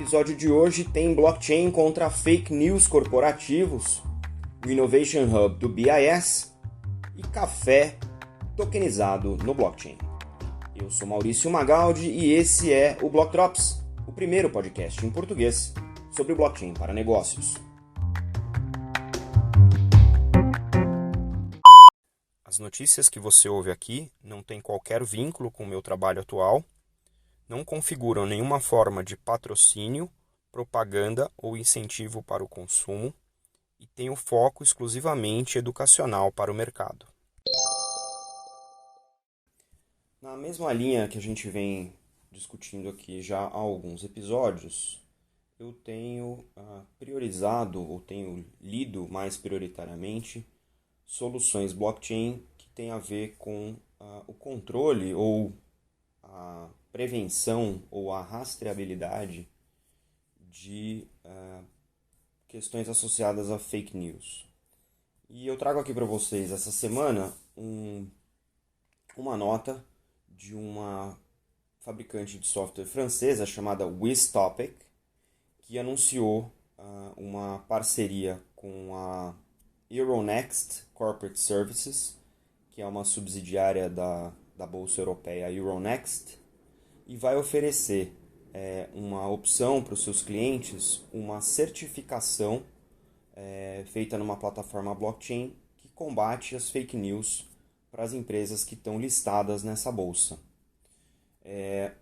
episódio de hoje tem blockchain contra fake news corporativos, o Innovation Hub do BIS e café tokenizado no blockchain. Eu sou Maurício Magaldi e esse é o Block Drops, o primeiro podcast em português sobre blockchain para negócios. As notícias que você ouve aqui não têm qualquer vínculo com o meu trabalho atual, não configuram nenhuma forma de patrocínio, propaganda ou incentivo para o consumo e têm o foco exclusivamente educacional para o mercado. Na mesma linha que a gente vem discutindo aqui já há alguns episódios, eu tenho priorizado ou tenho lido mais prioritariamente soluções blockchain que têm a ver com o controle ou a prevenção ou a rastreabilidade de questões associadas a fake news. E eu trago aqui para vocês essa semana uma nota de uma fabricante de software francesa chamada WizTopic, que anunciou uma parceria com a Euronext Corporate Services, que é uma subsidiária da Bolsa Europeia Euronext, e vai oferecer uma opção para os seus clientes, uma certificação feita numa plataforma blockchain que combate as fake news para as empresas que estão listadas nessa bolsa.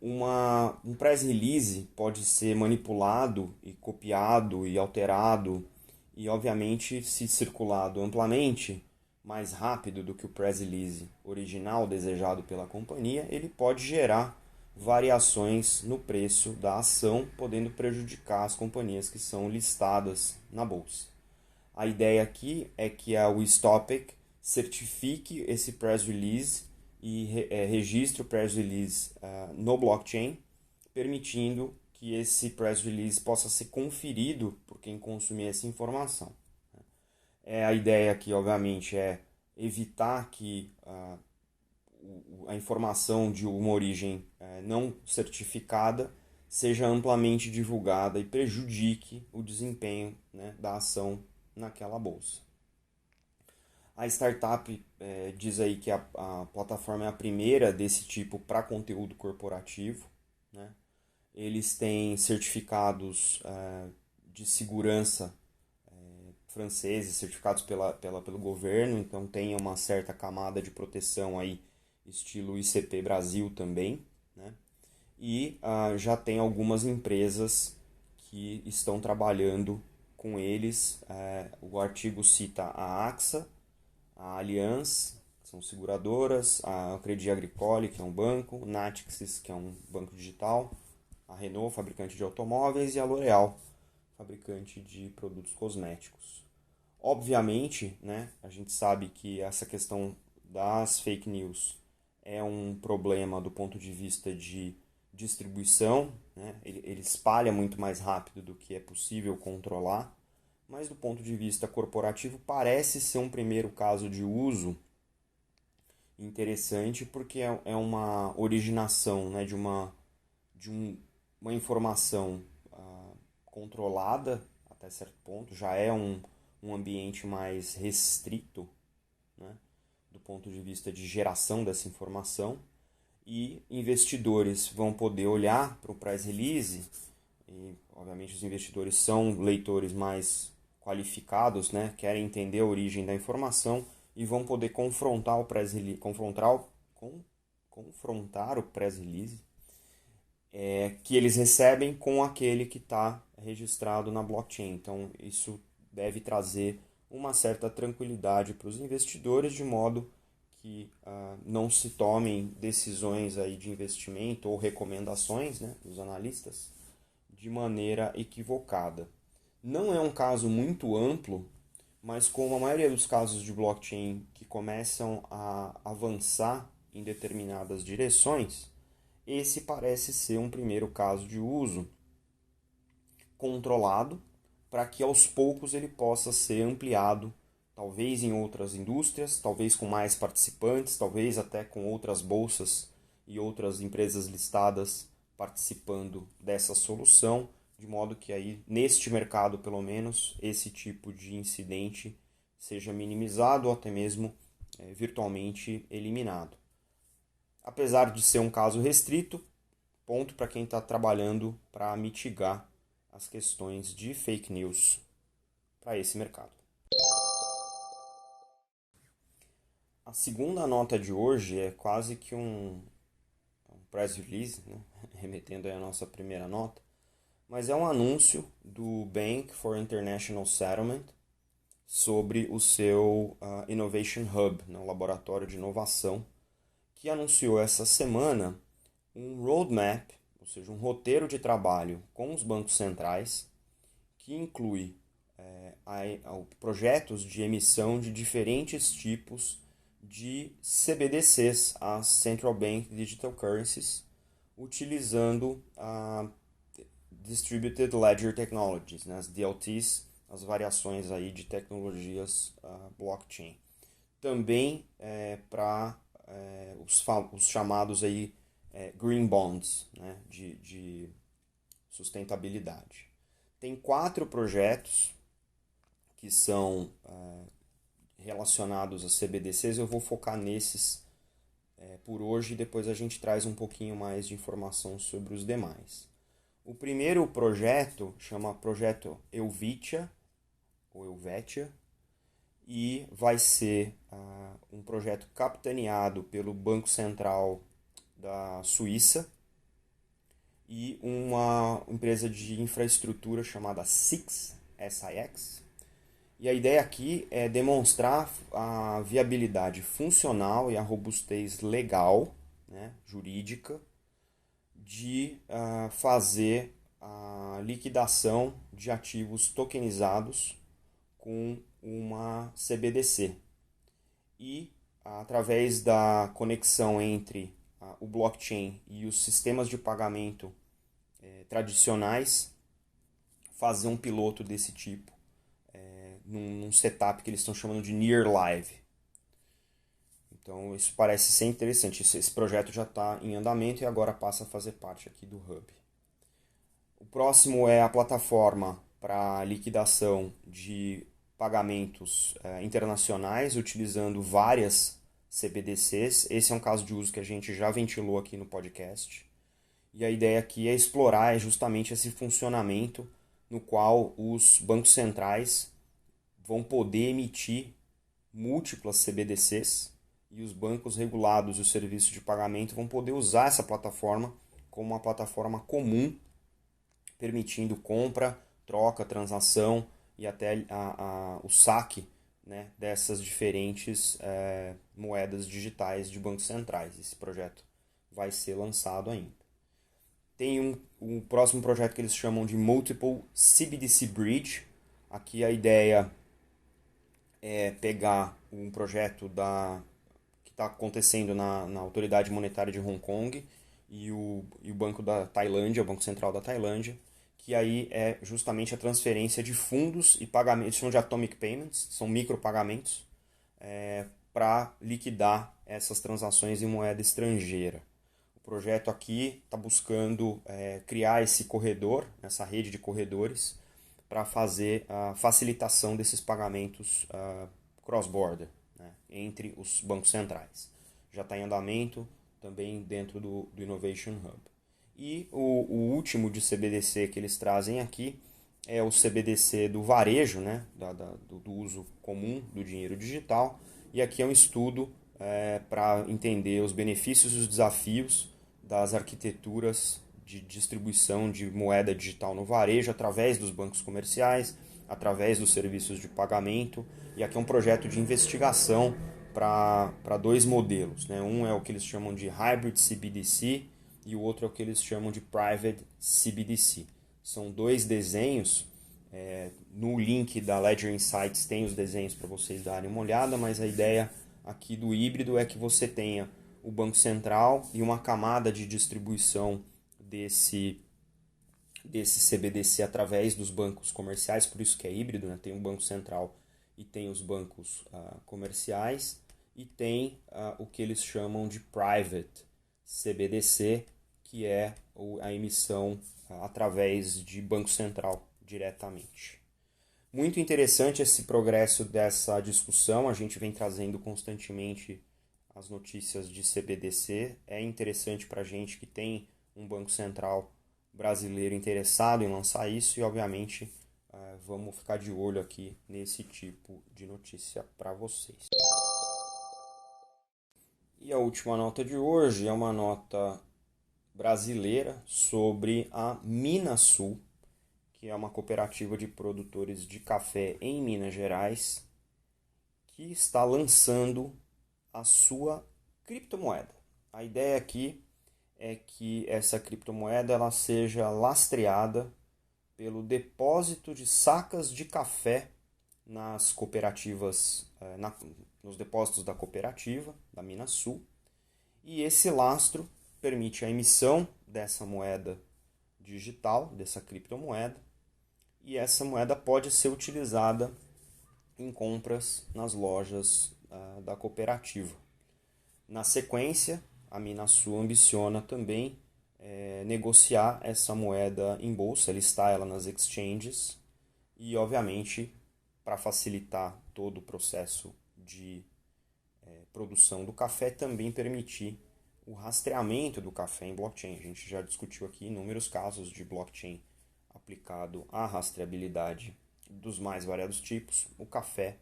Um press release pode ser manipulado e copiado e alterado e, obviamente, se circulado amplamente, mais rápido do que o press release original desejado pela companhia, ele pode gerar variações no preço da ação, podendo prejudicar as companhias que são listadas na bolsa. A ideia aqui é que a WizTopic certifique esse press release e registre o press release no blockchain, permitindo que esse press release possa ser conferido por quem consumir essa informação. A ideia aqui, obviamente, é evitar que a informação de uma origem não certificada seja amplamente divulgada e prejudique o desempenho da ação naquela bolsa. A startup diz aí que a plataforma é a primeira desse tipo para conteúdo corporativo. Eles têm certificados de segurança franceses, certificados pelo governo, então tem uma certa camada de proteção aí, estilo ICP Brasil também, e já tem algumas empresas que estão trabalhando com eles. O artigo cita a AXA, a Allianz, que são seguradoras, a Crédit Agricole, que é um banco, o Natixis, que é um banco digital, a Renault, fabricante de automóveis, e a L'Oréal, fabricante de produtos cosméticos. Obviamente, a gente sabe que essa questão das fake news é um problema do ponto de vista de distribuição, ele espalha muito mais rápido do que é possível controlar, mas do ponto de vista corporativo parece ser um primeiro caso de uso interessante, porque é uma originação de uma informação controlada até certo ponto, já é um ambiente mais restrito, do ponto de vista de geração dessa informação, e investidores vão poder olhar para o press release, e obviamente os investidores são leitores mais qualificados, querem entender a origem da informação e vão poder confrontar o press release, confrontar o press release que eles recebem com aquele que está registrado na blockchain. Então isso deve trazer uma certa tranquilidade para os investidores, de modo que não se tomem decisões aí de investimento ou recomendações dos analistas de maneira equivocada. Não é um caso muito amplo, mas como a maioria dos casos de blockchain que começam a avançar em determinadas direções, esse parece ser um primeiro caso de uso controlado, para que aos poucos ele possa ser ampliado, talvez em outras indústrias, talvez com mais participantes, talvez até com outras bolsas e outras empresas listadas participando dessa solução, de modo que aí, neste mercado pelo menos, esse tipo de incidente seja minimizado ou até mesmo virtualmente eliminado. Apesar de ser um caso restrito, ponto para quem está trabalhando para mitigar as questões de fake news para esse mercado. A segunda nota de hoje é quase que um press release, né? Remetendo aí à nossa primeira nota, mas é um anúncio do Bank for International Settlement sobre o seu Innovation Hub, né? Um laboratório de inovação, que anunciou essa semana um roadmap, ou seja, um roteiro de trabalho com os bancos centrais, que inclui projetos de emissão de diferentes tipos de CBDCs, as Central Bank Digital Currencies, utilizando a Distributed Ledger Technologies, né, as DLTs, as variações aí de tecnologias blockchain. Também para os chamados aí, Green Bonds, né, de sustentabilidade. Tem 4 projetos que são relacionados a CBDCs, eu vou focar nesses por hoje e depois a gente traz um pouquinho mais de informação sobre os demais. O primeiro projeto chama Projeto Helvetia, ou Helvetia, e vai ser um projeto capitaneado pelo Banco Central da Suíça e uma empresa de infraestrutura chamada SIX, SIX. E a ideia aqui é demonstrar a viabilidade funcional e a robustez legal, né, jurídica, de fazer a liquidação de ativos tokenizados com uma CBDC. E, através da conexão entre o blockchain e os sistemas de pagamento tradicionais, fazer um piloto desse tipo num setup que eles estão chamando de Near Live. Então isso parece ser interessante. Esse projeto já está em andamento e agora passa a fazer parte aqui do Hub. O próximo é a plataforma para liquidação de pagamentos internacionais utilizando várias CBDCs. Esse é um caso de uso que a gente já ventilou aqui no podcast. E a ideia aqui é explorar justamente esse funcionamento no qual os bancos centrais vão poder emitir múltiplas CBDCs e os bancos regulados e os serviços de pagamento vão poder usar essa plataforma como uma plataforma comum, permitindo compra, troca, transação e até o saque, né, dessas diferentes moedas digitais de bancos centrais. Esse projeto vai ser lançado ainda. Tem um próximo projeto que eles chamam de Multiple CBDC Bridge. Aqui a ideia é pegar um projeto que está acontecendo na Autoridade Monetária de Hong Kong e o Banco da Tailândia, o Banco Central da Tailândia, que aí é justamente a transferência de fundos e pagamentos, são de atomic payments, são micropagamentos, para liquidar essas transações em moeda estrangeira. O projeto aqui está buscando criar esse corredor, essa rede de corredores, para fazer a facilitação desses pagamentos cross-border, né, entre os bancos centrais. Já está em andamento também dentro do Innovation Hub. E o último de CBDC que eles trazem aqui é o CBDC do varejo, né, do uso comum do dinheiro digital. E aqui é um estudo para entender os benefícios e os desafios das arquiteturas de distribuição de moeda digital no varejo através dos bancos comerciais, através dos serviços de pagamento. E aqui é um projeto de investigação para 2 modelos, né? Um é o que eles chamam de Hybrid CBDC e o outro é o que eles chamam de Private CBDC. São 2 desenhos. No link da Ledger Insights tem os desenhos para vocês darem uma olhada, mas a ideia aqui do híbrido é que você tenha o Banco Central e uma camada de distribuição desse CBDC através dos bancos comerciais, por isso que é híbrido, né? Tem um Banco Central e tem os bancos comerciais, e tem o que eles chamam de Private CBDC, que é a emissão através de Banco Central diretamente. Muito interessante esse progresso dessa discussão, a gente vem trazendo constantemente as notícias de CBDC, é interessante para a gente que tem um Banco Central brasileiro interessado em lançar isso e, obviamente, vamos ficar de olho aqui nesse tipo de notícia para vocês. E a última nota de hoje é uma nota brasileira sobre a Minasul, que é uma cooperativa de produtores de café em Minas Gerais, que está lançando a sua criptomoeda. A ideia aqui é que essa criptomoeda ela seja lastreada pelo depósito de sacas de café nas cooperativas, nos depósitos da cooperativa, da Minasul, e esse lastro permite a emissão dessa moeda digital, dessa criptomoeda, e essa moeda pode ser utilizada em compras nas lojas da cooperativa. Na sequência, a Minasul ambiciona também negociar essa moeda em bolsa, listar ela nas exchanges e, obviamente, para facilitar todo o processo de produção do café, também permitir o rastreamento do café em blockchain. A gente já discutiu aqui inúmeros casos de blockchain aplicado à rastreabilidade dos mais variados tipos. O café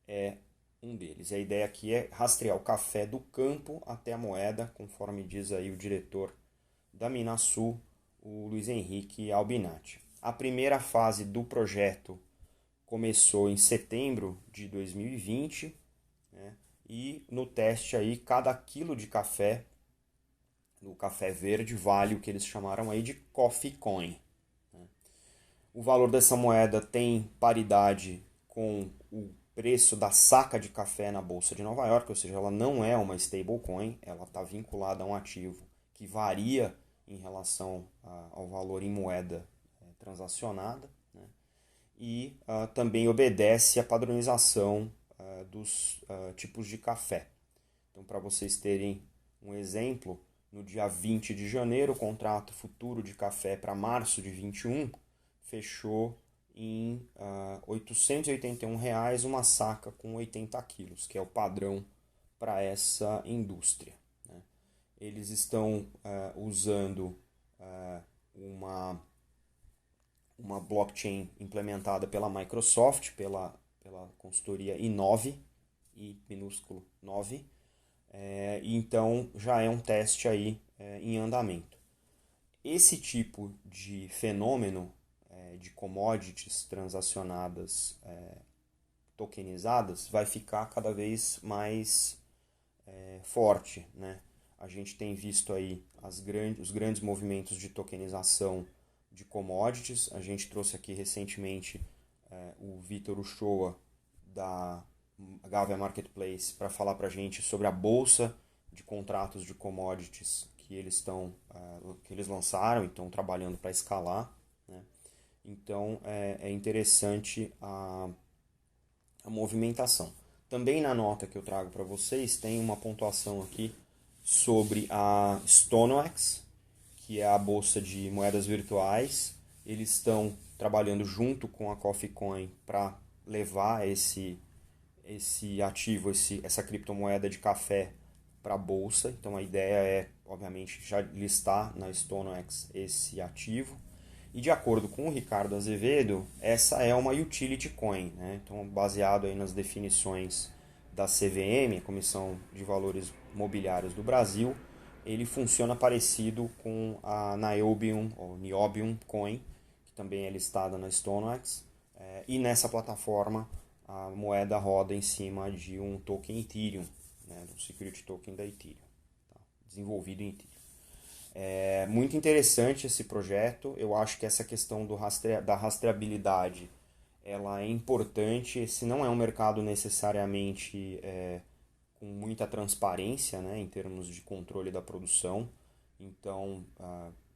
é um deles. A ideia aqui é rastrear o café do campo até a moeda, conforme diz aí o diretor da Minasul, o Luiz Henrique Albinati. A primeira fase do projeto começou em setembro de 2020, né? E no teste aí, cada quilo de café, do café verde, vale o que eles chamaram aí de Coffee Coin. O valor dessa moeda tem paridade com o preço da saca de café na Bolsa de Nova York, ou seja, ela não é uma stablecoin, ela está vinculada a um ativo que varia em relação ao valor em moeda transacionada, né? E também obedece à padronização dos tipos de café. Então, para vocês terem um exemplo, no dia 20 de janeiro, o contrato futuro de café para março de 21 fechou em R$ 881 uma saca com 80 quilos, que é o padrão para essa indústria, né? Eles estão usando uma blockchain implementada pela Microsoft, pela consultoria i9, I minúsculo 9, então já é um teste aí em andamento. Esse tipo de fenômeno de commodities transacionadas tokenizadas vai ficar cada vez mais forte, né? A gente tem visto aí os grandes movimentos de tokenização de commodities. A gente trouxe aqui recentemente o Vitor Uchoa da Gávea Marketplace para falar para a gente sobre a bolsa de contratos de commodities que eles lançaram e estão trabalhando para escalar, né? Então é interessante a movimentação. Também na nota que eu trago para vocês tem uma pontuação aqui sobre a StoneX, que é a bolsa de moedas virtuais. Eles estão trabalhando junto com a Coffee Coin para levar esse ativo, essa criptomoeda de café para a bolsa. Então a ideia é, obviamente, já listar na StoneX esse ativo. E de acordo com o Ricardo Azevedo, essa é uma utility coin, né? Então, baseado aí nas definições da CVM, a Comissão de Valores Mobiliários do Brasil, ele funciona parecido com a Niobium, ou Niobium Coin, que também é listada na StoneX, e nessa plataforma a moeda roda em cima de um token Ethereum, né, um security token da Ethereum, tá? Desenvolvido em Ethereum. É muito interessante esse projeto. Eu acho que essa questão da rastreabilidade ela é importante. Esse não é um mercado necessariamente com muita transparência, né, em termos de controle da produção. Então,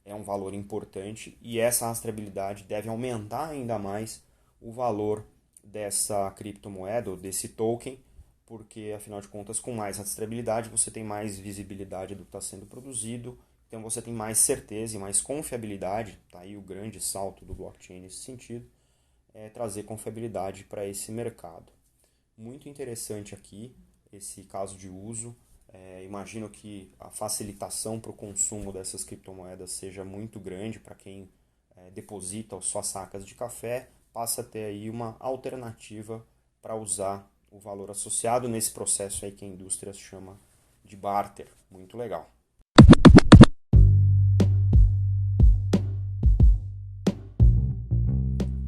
é um valor importante e essa rastreabilidade deve aumentar ainda mais o valor dessa criptomoeda ou desse token, porque, afinal de contas, com mais rastreabilidade você tem mais visibilidade do que está sendo produzido. Então você tem mais certeza e mais confiabilidade, tá aí o grande salto do blockchain nesse sentido, é trazer confiabilidade para esse mercado. Muito interessante aqui esse caso de uso. Imagino que a facilitação para o consumo dessas criptomoedas seja muito grande para quem deposita suas sacas de café, passa a ter aí uma alternativa para usar o valor associado nesse processo aí que a indústria chama de barter. Muito legal.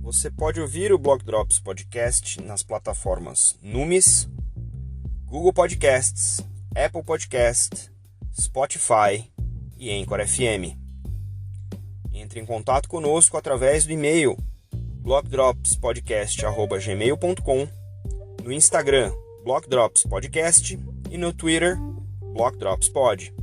Você pode ouvir o Block Drops Podcast nas plataformas Numis, Google Podcasts, Apple Podcast, Spotify e Anchor FM. Entre em contato conosco através do e-mail blockdropspodcast@gmail.com, no Instagram Block Drops Podcast e no Twitter Block Drops Pod.